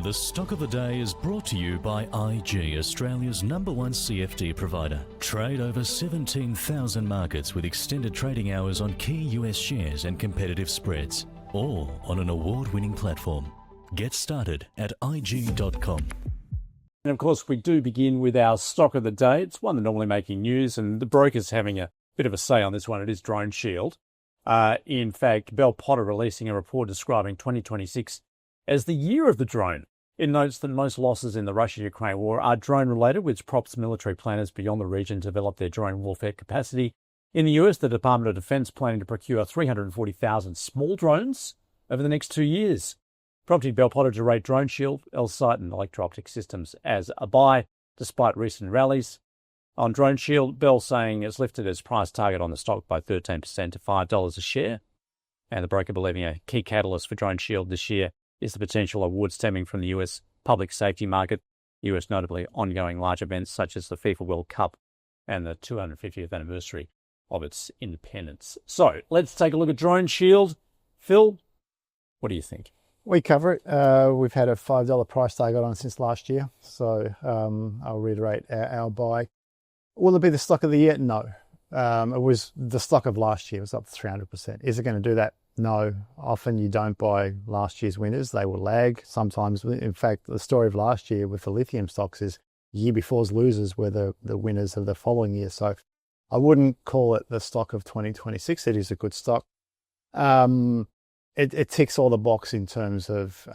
The stock of the day is brought to you by IG, Australia's #1 CFD provider. Trade over 17,000 markets with extended trading hours on key US shares and competitive spreads, all on an award-winning platform. Get started at IG.com. And of course, we do begin with our stock of the day. It's one that's normally making news, and the broker's having a bit of a say on this one. It is DroneShield. In fact, Bell Potter releasing a report describing 2026 as the year of the drone. It notes that most losses in the Russia-Ukraine war are drone-related, which prompts military planners beyond the region to develop their drone warfare capacity. In the US, the Department of Defense planning to procure 340,000 small drones over the next 2 years, prompting Bell Potter to rate DroneShield, Elsight and Electro-Optic Systems as a buy, despite recent rallies. On DroneShield, Bell saying it's lifted its price target on the stock by 13% to $5 a share. And the broker believing a key catalyst for DroneShield this year is the potential award stemming from the US public safety market, US notably ongoing large events such as the FIFA World Cup and the 250th anniversary of its independence. So let's take a look at DroneShield. Phil, what do you think? We cover it. We've had a $5 price target on since last year. So I'll reiterate our buy. Will it be the stock of the year? No. It was the stock of last year. It was up 300%. Is it going to do that? No. Often you don't buy last year's winners. They will lag. Sometimes, in fact, the story of last year with the lithium stocks is year before's losers were the winners of the following year. So I wouldn't call it the stock of 2026. It is a good stock. It ticks all the box in terms of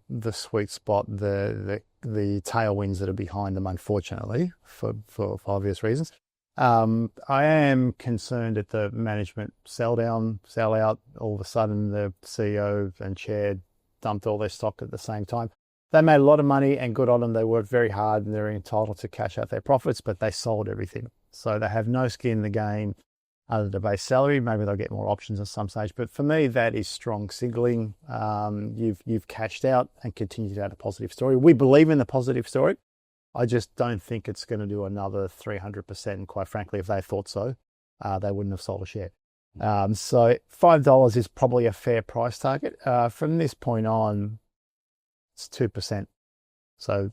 the sweet spot, the tailwinds that are behind them, unfortunately, for obvious reasons. I am concerned at the management sell out. All of a sudden, the CEO and chair dumped all their stock at the same time. They made a lot of money and good on them. They worked very hard and they're entitled to cash out their profits, but they sold everything. So they have no skin in the game other than the base salary. Maybe they'll get more options at some stage. But for me, that is strong signaling. You've cashed out and continued to add a positive story. We believe in the positive story. I just don't think it's going to do another 300%. And quite frankly, if they thought so, they wouldn't have sold a share. So $5 is probably a fair price target. From this point on, it's 2%. So,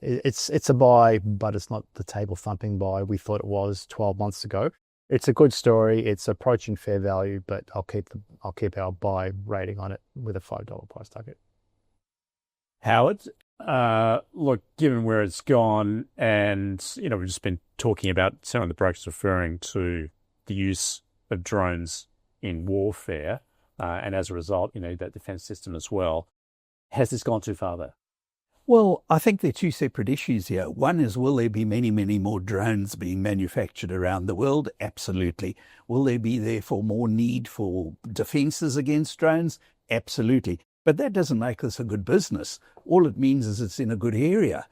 it's a buy, but it's not the table thumping buy we thought it was 12 months ago. It's a good story. It's approaching fair value, but I'll keep our buy rating on it with a $5 price target. Howard, look, given where it's gone, and we've just been talking about some of the brokers referring to the use of drones in warfare, and as a result, that defence system as well. Has this gone too far there? Well, I think there are two separate issues here. One is, will there be many, many more drones being manufactured around the world? Absolutely. Will there be therefore more need for defences against drones? Absolutely. But that doesn't make this a good business. All it means is it's in a good area.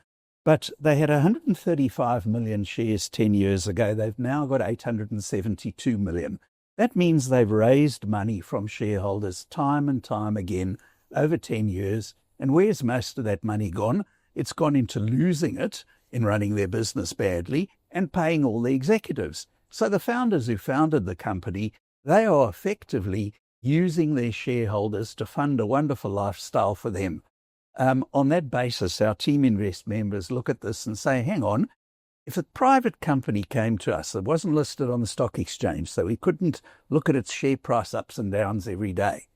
But they had 135 million shares 10 years ago. They've now got 872 million. That means they've raised money from shareholders time and time again over 10 years. And where's most of that money gone? It's gone into losing it in running their business badly and paying all the executives. So the founders who founded the company, they are effectively using their shareholders to fund a wonderful lifestyle for them. On that basis, our Team Invest members look at this and say, hang on, if a private company came to us that wasn't listed on the stock exchange, so we couldn't look at its share price ups and downs every day,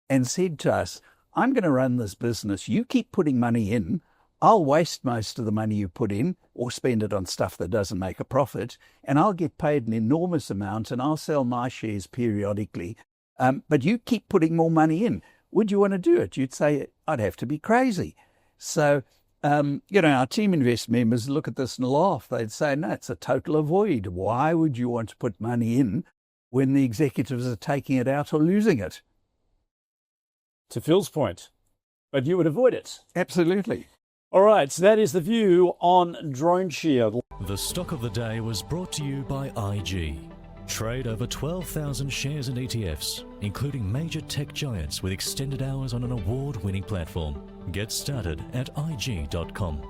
and said to us, I'm going to run this business. You keep putting money in. I'll waste most of the money you put in or spend it on stuff that doesn't make a profit, and I'll get paid an enormous amount and I'll sell my shares periodically. But you keep putting more money in. Would you want to do it? You'd say, I'd have to be crazy. So, our Team Invest members look at this and laugh. They'd say, no, it's a total avoid. Why would you want to put money in when the executives are taking it out or losing it? To Phil's point, but you would avoid it. Absolutely. All right, so that is the view on DroneShield. The stock of the day was brought to you by IG. Trade over 12,000 shares and ETFs, including major tech giants with extended hours on an award-winning platform. Get started at IG.com.